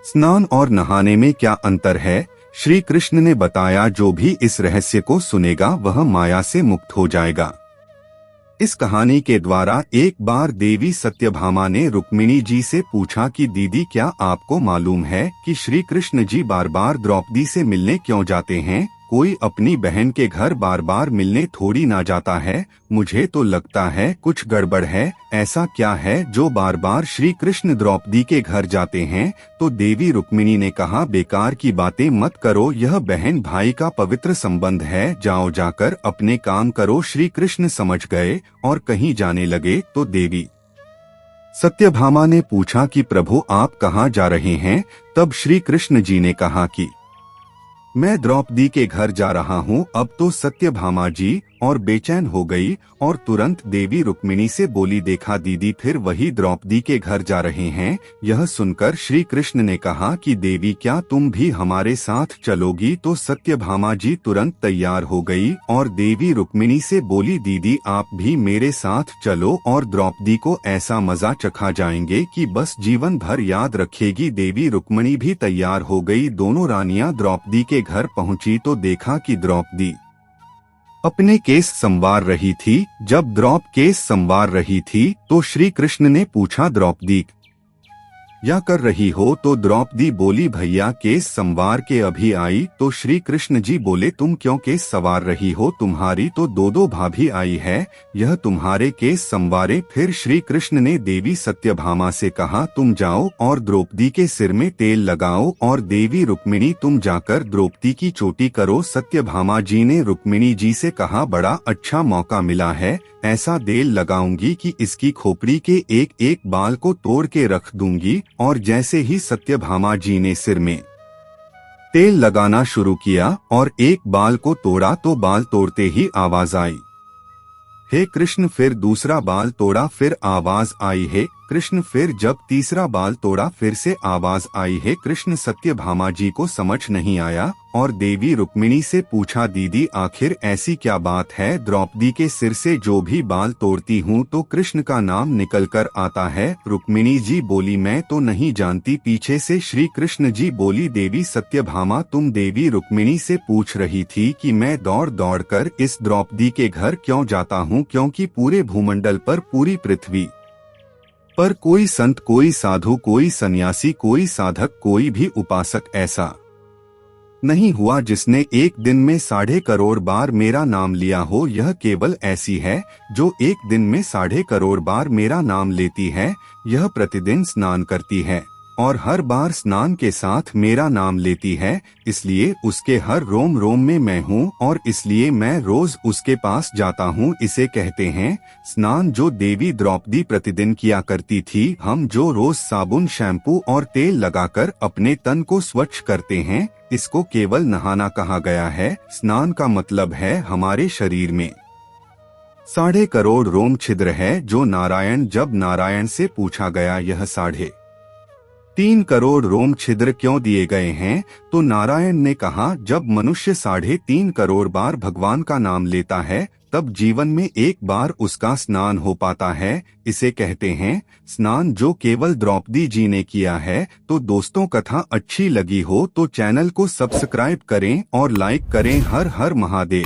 स्नान और नहाने में क्या अंतर है? श्री कृष्ण ने बताया, जो भी इस रहस्य को सुनेगा वह माया से मुक्त हो जाएगा। इस कहानी के द्वारा एक बार देवी सत्यभामा ने रुक्मिणी जी से पूछा कि दीदी, क्या आपको मालूम है कि श्री कृष्ण जी बार बार द्रौपदी से मिलने क्यों जाते हैं? कोई अपनी बहन के घर बार बार मिलने थोड़ी ना जाता है। मुझे तो लगता है कुछ गड़बड़ है। ऐसा क्या है जो बार बार श्री कृष्ण द्रौपदी के घर जाते हैं? तो देवी रुक्मिणी ने कहा, बेकार की बातें मत करो, यह बहन भाई का पवित्र संबंध है। जाओ, जाकर अपने काम करो। श्री कृष्ण समझ गए और कहीं जाने लगे तो देवी सत्यभामा ने पूछा कि प्रभु, आप कहाँ जा रहे हैं? तब श्री कृष्ण जी ने कहा कि मैं द्रौपदी के घर जा रहा हूँ। अब तो सत्यभामा जी और बेचैन हो गई और तुरंत देवी रुक्मिणी से बोली, देखा दीदी, फिर वही द्रौपदी के घर जा रहे हैं। यह सुनकर श्री कृष्ण ने कहा कि देवी, क्या तुम भी हमारे साथ चलोगी? तो सत्यभामा जी तुरंत तैयार हो गई और देवी रुक्मिणी से बोली, दीदी आप भी मेरे साथ चलो और द्रौपदी को ऐसा मजा चखा जाएंगे कि बस जीवन भर याद रखेगी। देवी रुक्मिणी भी तैयार हो गई। दोनों रानियां द्रौपदी के घर पहुंची तो देखा कि द्रौपदी अपने केस संवार रही थी। जब द्रौपदी केस संवार रही थी तो श्री कृष्ण ने पूछा, द्रौपदी क्या कर रही हो? तो द्रौपदी बोली, भैया केस संवार के अभी आई। तो श्री कृष्ण जी बोले, तुम क्यों केस संवार रही हो? तुम्हारी तो दो भाभी आई है, यह तुम्हारे केस संवारे। फिर श्री कृष्ण ने देवी सत्यभामा से कहा, तुम जाओ और द्रौपदी के सिर में तेल लगाओ। और देवी रुक्मिणी, तुम जाकर द्रौपदी की चोटी करो। सत्यभामा जी ने रुक्मिणी जी से कहा, बड़ा अच्छा मौका मिला है, ऐसा तेल लगाऊंगी कि इसकी खोपड़ी के एक एक बाल को तोड़ के रख दूंगी। और जैसे ही सत्यभामा जी ने सिर में तेल लगाना शुरू किया और एक बाल को तोड़ा तो बाल तोड़ते ही आवाज आई, हे कृष्ण। फिर दूसरा बाल तोड़ा, फिर आवाज आई, हे कृष्ण। फिर जब तीसरा बाल तोड़ा, फिर से आवाज आई, हे कृष्ण। सत्यभामा जी को समझ नहीं आया और देवी रुक्मिणी से पूछा, दीदी आखिर ऐसी क्या बात है? द्रौपदी के सिर से जो भी बाल तोड़ती हूँ तो कृष्ण का नाम निकल कर आता है। रुक्मिणी जी बोली, मैं तो नहीं जानती। पीछे से श्री कृष्ण जी बोली, देवी सत्यभामा, तुम देवी रुक्मिणी से पूछ रही थी कि मैं दौड़ दौड़ कर इस द्रौपदी के घर क्यों जाता हूँ, क्योंकि पूरे भूमंडल पर, पूरी पृथ्वी पर कोई संत, कोई साधु, कोई सन्यासी, कोई साधक, कोई भी उपासक ऐसा नहीं हुआ जिसने एक दिन में 1.5 करोड़ बार मेरा नाम लिया हो। यह केवल ऐसी है जो एक दिन में 1.5 करोड़ बार मेरा नाम लेती है। यह प्रतिदिन स्नान करती है और हर बार स्नान के साथ मेरा नाम लेती है, इसलिए उसके हर रोम रोम में मैं हूँ और इसलिए मैं रोज उसके पास जाता हूँ। इसे कहते हैं स्नान। जो देवी द्रौपदी प्रतिदिन किया करती थी, हम जो रोज साबुन, शैम्पू और तेल लगाकर अपने तन को स्वच्छ करते हैं, इसको केवल नहाना कहा गया है। स्नान का मतलब है हमारे शरीर में 1.5 करोड़ रोम छिद्र है। जो जब नारायण से पूछा गया, यह 3.5 करोड़ रोम छिद्र क्यों दिए गए हैं? तो नारायण ने कहा, जब मनुष्य 3.5 करोड़ बार भगवान का नाम लेता है तब जीवन में एक बार उसका स्नान हो पाता है। इसे कहते हैं स्नान, जो केवल द्रौपदी जी ने किया है। तो दोस्तों, कथा अच्छी लगी हो तो चैनल को सब्सक्राइब करें और लाइक करें। हर हर महादेव।